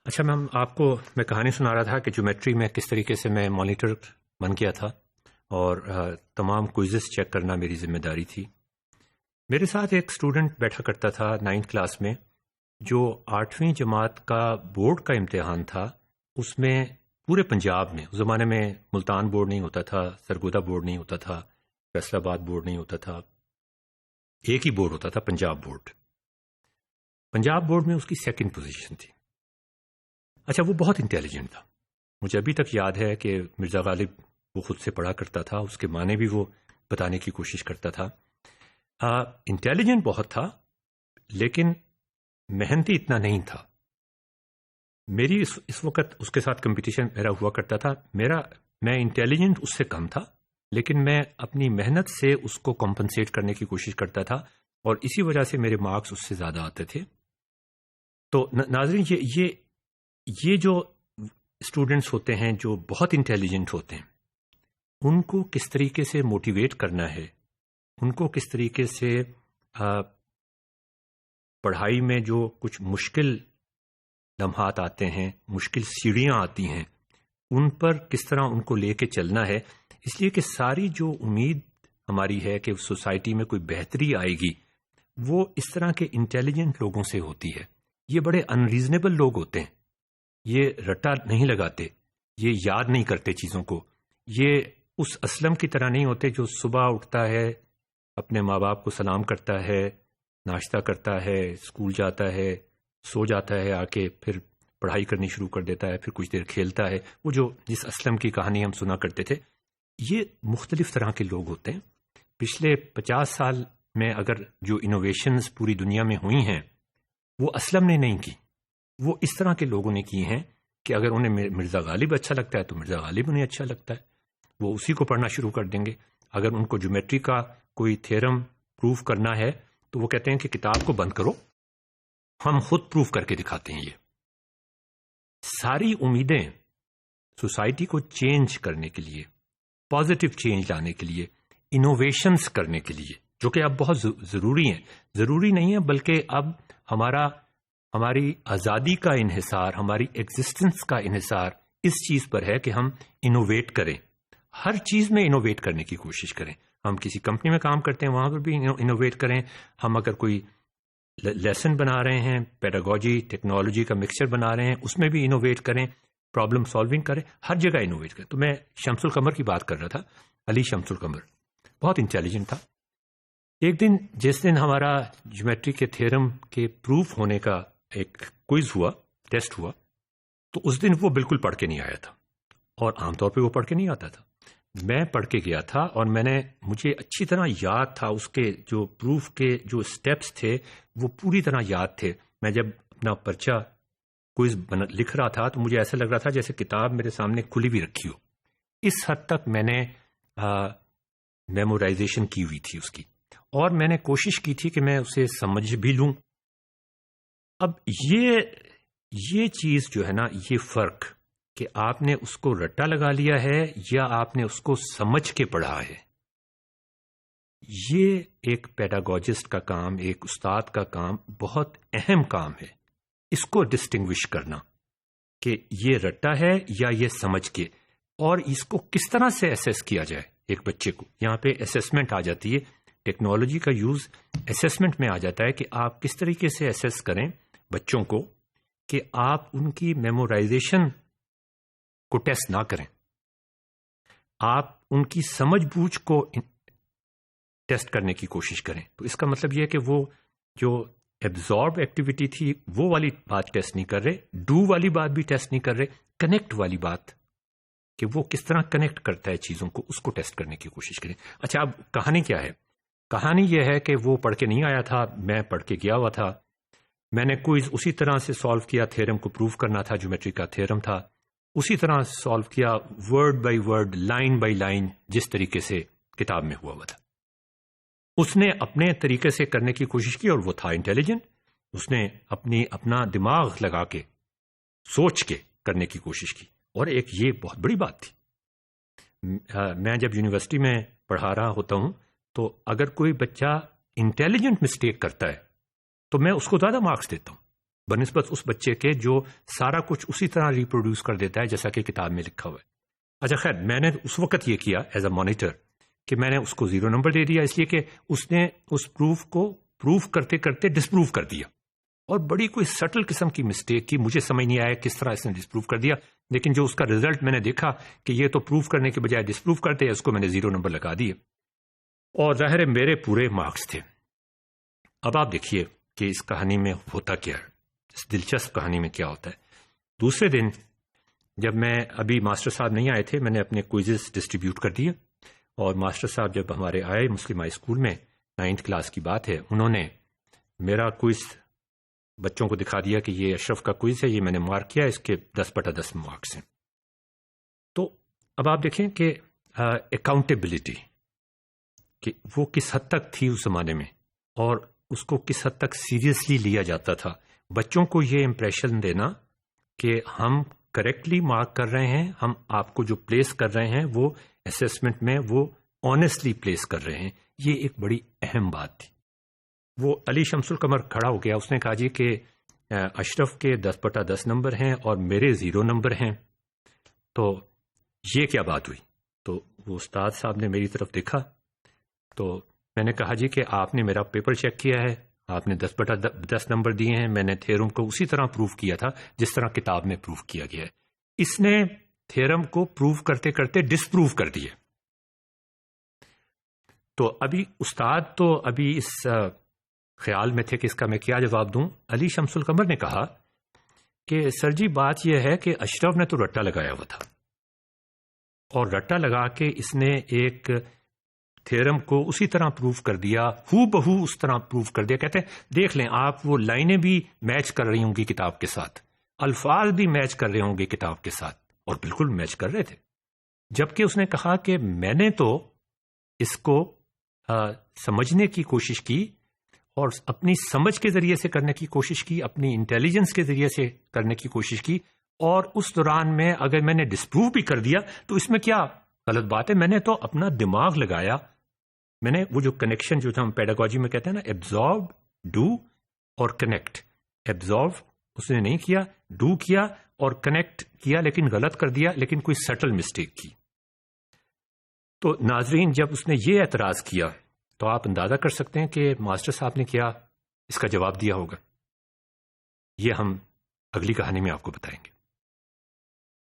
اچھا میم، آپ کو میں کہانی سنا رہا تھا کہ جیومیٹری میں کس طریقے سے میں مانیٹر بن گیا تھا اور تمام کوئزز چیک کرنا میری ذمہ داری تھی۔ میرے ساتھ ایک اسٹوڈنٹ بیٹھا کرتا تھا 9th کلاس میں، جو 8ویں جماعت کا بورڈ کا امتحان تھا۔ اس میں پورے پنجاب میں، اس زمانے میں ملتان بورڈ نہیں ہوتا تھا، سرگودا بورڈ نہیں ہوتا تھا، فیصل آباد بورڈ نہیں ہوتا تھا، ایک ہی بورڈ ہوتا تھا، پنجاب بورڈ۔ پنجاب بورڈ میں اس کی 2nd پوزیشن تھی۔ اچھا، وہ بہت انٹیلیجنٹ تھا۔ مجھے ابھی تک یاد ہے کہ مرزا غالب وہ خود سے پڑھا کرتا تھا، اس کے معنی بھی وہ بتانے کی کوشش کرتا تھا۔ انٹیلیجنٹ بہت تھا، لیکن محنتی اتنا نہیں تھا۔ میری اس وقت اس کے ساتھ کمپٹیشن میرا ہوا کرتا تھا۔ میں انٹیلیجنٹ اس سے کم تھا، لیکن میں اپنی محنت سے اس کو کمپنسیٹ کرنے کی کوشش کرتا تھا، اور اسی وجہ سے میرے مارکس اس سے زیادہ آتے تھے۔ تو ناظرین، یہ جو اسٹوڈنٹس ہوتے ہیں جو بہت انٹیلیجنٹ ہوتے ہیں، ان کو کس طریقے سے موٹیویٹ کرنا ہے، ان کو کس طریقے سے پڑھائی میں جو کچھ مشکل لمحات آتے ہیں، مشکل سیڑھیاں آتی ہیں، ان پر کس طرح ان کو لے کے چلنا ہے۔ اس لیے کہ ساری جو امید ہماری ہے کہ سوسائٹی میں کوئی بہتری آئے گی، وہ اس طرح کے انٹیلیجنٹ لوگوں سے ہوتی ہے۔ یہ بڑے انریزنیبل لوگ ہوتے ہیں، یہ رٹا نہیں لگاتے، یہ یاد نہیں کرتے چیزوں کو، یہ اس اسلم کی طرح نہیں ہوتے جو صبح اٹھتا ہے، اپنے ماں باپ کو سلام کرتا ہے، ناشتہ کرتا ہے، اسکول جاتا ہے، سو جاتا ہے، آ کے پھر پڑھائی کرنی شروع کر دیتا ہے، پھر کچھ دیر کھیلتا ہے۔ وہ جس اسلم کی کہانی ہم سنا کرتے تھے، یہ مختلف طرح کے لوگ ہوتے ہیں۔ پچھلے 50 سال میں اگر جو انوویشنز پوری دنیا میں ہوئی ہیں، وہ اسلم نے نہیں کی، وہ اس طرح کے لوگوں نے کی ہیں کہ اگر انہیں مرزا غالب اچھا لگتا ہے تو مرزا غالب انہیں اچھا لگتا ہے، وہ اسی کو پڑھنا شروع کر دیں گے۔ اگر ان کو جیومیٹری کا کوئی تھیورم پروف کرنا ہے تو وہ کہتے ہیں کہ کتاب کو بند کرو، ہم خود پروف کر کے دکھاتے ہیں۔ یہ ساری امیدیں سوسائٹی کو چینج کرنے کے لیے، پازیٹیو چینج لانے کے لیے، انوویشنز کرنے کے لیے، جو کہ اب بہت ضروری ہیں۔ ضروری نہیں ہے، بلکہ اب ہماری آزادی کا انحصار، ہماری ایگزسٹنس کا انحصار اس چیز پر ہے کہ ہم انوویٹ کریں، ہر چیز میں انوویٹ کرنے کی کوشش کریں۔ ہم کسی کمپنی میں کام کرتے ہیں، وہاں پر بھی انوویٹ کریں۔ ہم اگر کوئی لیسن بنا رہے ہیں، پیڈاگوجی ٹیکنالوجی کا مکسچر بنا رہے ہیں، اس میں بھی انوویٹ کریں، پرابلم سالونگ کریں، ہر جگہ انوویٹ کریں۔ تو میں شمس القمر کی بات کر رہا تھا، علی شمس القمر بہت انٹیلیجنٹ تھا۔ ایک دن جس دن ہمارا جیومیٹری کے تھیورم کے پروف ہونے کا ایک کوئز ہوا، ٹیسٹ ہوا، تو اس دن وہ بالکل پڑھ کے نہیں آیا تھا، اور عام طور پہ وہ پڑھ کے نہیں آتا تھا۔ میں پڑھ کے گیا تھا، اور مجھے اچھی طرح یاد تھا، اس کے جو پروف کے جو سٹیپس تھے وہ پوری طرح یاد تھے۔ میں جب اپنا پرچہ کوئز لکھ رہا تھا تو مجھے ایسا لگ رہا تھا جیسے کتاب میرے سامنے کھلی بھی رکھی ہو۔ اس حد تک میں نے میمورائزیشن کی ہوئی تھی اس کی، اور میں نے کوشش کی تھی کہ میں اسے سمجھ بھی لوں۔ اب یہ چیز جو ہے نا، یہ فرق کہ آپ نے اس کو رٹا لگا لیا ہے یا آپ نے اس کو سمجھ کے پڑھا ہے، یہ ایک پیڈاگوجسٹ کا کام، ایک استاد کا کام، بہت اہم کام ہے، اس کو ڈسٹنگوش کرنا کہ یہ رٹا ہے یا یہ سمجھ کے، اور اس کو کس طرح سے ایسیس کیا جائے ایک بچے کو۔ یہاں پہ اسیسمنٹ آ جاتی ہے، ٹیکنالوجی کا یوز اسیسمنٹ میں آ جاتا ہے کہ آپ کس طریقے سے اسیس کریں بچوں کو کہ آپ ان کی میمورائزیشن کو ٹیسٹ نہ کریں، آپ ان کی سمجھ بوجھ کو ٹیسٹ کرنے کی کوشش کریں۔ تو اس کا مطلب یہ ہے کہ وہ جو ایبزارب ایکٹیویٹی تھی وہ والی بات ٹیسٹ نہیں کر رہے، ڈو والی بات بھی ٹیسٹ نہیں کر رہے، کنیکٹ والی بات کہ وہ کس طرح کنیکٹ کرتا ہے چیزوں کو، اس کو ٹیسٹ کرنے کی کوشش کریں۔ اچھا، اب کہانی کیا ہے؟ کہانی یہ ہے کہ وہ پڑھ کے نہیں آیا تھا، میں پڑھ کے گیا ہوا تھا۔ میں نے کوئز اسی طرح سے سالو کیا، تھیورم کو پروف کرنا تھا، جیومیٹری کا تھیورم تھا، اسی طرح سالو کیا، word by word, line by line, جس طریقے سے کتاب میں ہوا تھا۔ اس نے اپنے طریقے سے کرنے کی کوشش کی، اور وہ تھا انٹیلیجنٹ، اس نے اپنا دماغ لگا کے سوچ کے کرنے کی کوشش کی، اور ایک یہ بہت بڑی بات تھی۔ میں جب یونیورسٹی میں پڑھا رہا ہوتا ہوں تو اگر کوئی بچہ انٹیلیجنٹ مسٹیک کرتا ہے تو میں اس کو زیادہ مارکس دیتا ہوں، بنسبت اس بچے کے جو سارا کچھ اسی طرح ریپروڈیوس کر دیتا ہے جیسا کہ کتاب میں لکھا ہوا ہے. اچھا خیر، میں نے اس وقت یہ کیا ایز اے مانیٹر کہ میں نے اس کو 0 نمبر دے دیا، اس لیے کہ اس نے اس پروف کو پروف کرتے کرتے ڈسپروف کر دیا، اور بڑی کوئی سٹل قسم کی مسٹیک کی. مجھے سمجھ نہیں آیا کس طرح اس نے ڈسپروف کر دیا، لیکن جو اس کا رزلٹ میں نے دیکھا کہ یہ تو پروف کرنے کے بجائے ڈسپروف کرتے ہیں، اس کو میں نے 0 نمبر لگا دیے، اور ظاہر ہے میرے پورے مارکس تھے. اب آپ دیکھیے کہ اس کہانی میں ہوتا کیا ہے، اس دلچسپ کہانی میں کیا ہوتا ہے. دوسرے دن جب میں ابھی ماسٹر صاحب نہیں آئے تھے، میں نے اپنے کوئزز ڈسٹریبیوٹ کر دیے، اور ماسٹر صاحب جب ہمارے آئے مسلم ہائی اسکول میں 9th کلاس کی بات ہے، انہوں نے میرا کوئز بچوں کو دکھا دیا کہ یہ اشرف کا کوئز ہے، یہ میں نے مارک کیا، اس کے 10/10 مارکس ہیں. تو اب آپ دیکھیں کہ اکاؤنٹیبلٹی کہ وہ کس حد تک تھی اس زمانے میں، اور اس کو کس حد تک سیریسلی لیا جاتا تھا. بچوں کو یہ امپریشن دینا کہ ہم کریکٹلی مارک کر رہے ہیں، ہم آپ کو جو پلیس کر رہے ہیں وہ اسیسمنٹ میں وہ آنیسٹلی پلیس کر رہے ہیں، یہ ایک بڑی اہم بات تھی. وہ علی شمس القمر کھڑا ہو گیا، اس نے کہا جی کہ اشرف کے 10/10 نمبر ہیں اور میرے 0 نمبر ہیں، تو یہ کیا بات ہوئی؟ تو وہ استاد صاحب نے میری طرف دیکھا، تو میں نے کہا جی کہ آپ نے میرا پیپر چیک کیا ہے، آپ نے 10/10 نمبر دیے ہیں، میں نے تھیورم کو اسی طرح پروف کیا تھا جس طرح کتاب میں پروف کیا گیا ہے. اس نے تھیورم کو پروف کرتے کرتے ڈسپروف کر دیے. تو ابھی استاد تو ابھی اس خیال میں تھے کہ اس کا میں کیا جواب دوں. علی شمس القمر نے کہا کہ سر جی بات یہ ہے کہ اشرف نے تو رٹا لگایا ہوا تھا، اور رٹا لگا کے اس نے ایک تھیورم کو اسی طرح پروف کر دیا، ہو بہو اس طرح پروف کر دیا. کہتے ہیں دیکھ لیں آپ، وہ لائنیں بھی میچ کر رہی ہوں گی کتاب کے ساتھ، الفاظ بھی میچ کر رہے ہوں گے کتاب کے ساتھ، اور بالکل میچ کر رہے تھے. جبکہ اس نے کہا کہ میں نے تو اس کو سمجھنے کی کوشش کی، اور اپنی سمجھ کے ذریعے سے کرنے کی کوشش کی، اپنی انٹیلیجنس کے ذریعے سے کرنے کی کوشش کی، اور اس دوران میں اگر میں نے ڈسپروو بھی کر دیا تو اس میں کیا غلط بات ہے؟ میں نے تو اپنا دماغ لگایا، میں نے وہ جو کنیکشن جو ہم پیڈاگوجی میں کہتے ہیں نا، ایبزارب، ڈو اور کنیکٹ. ایبزارب اس نے نہیں کیا، ڈو کیا اور کنیکٹ کیا، لیکن غلط کر دیا، لیکن کوئی سٹل مسٹیک کی. تو ناظرین جب اس نے یہ اعتراض کیا تو آپ اندازہ کر سکتے ہیں کہ ماسٹر صاحب نے کیا اس کا جواب دیا ہوگا. یہ ہم اگلی کہانی میں آپ کو بتائیں گے.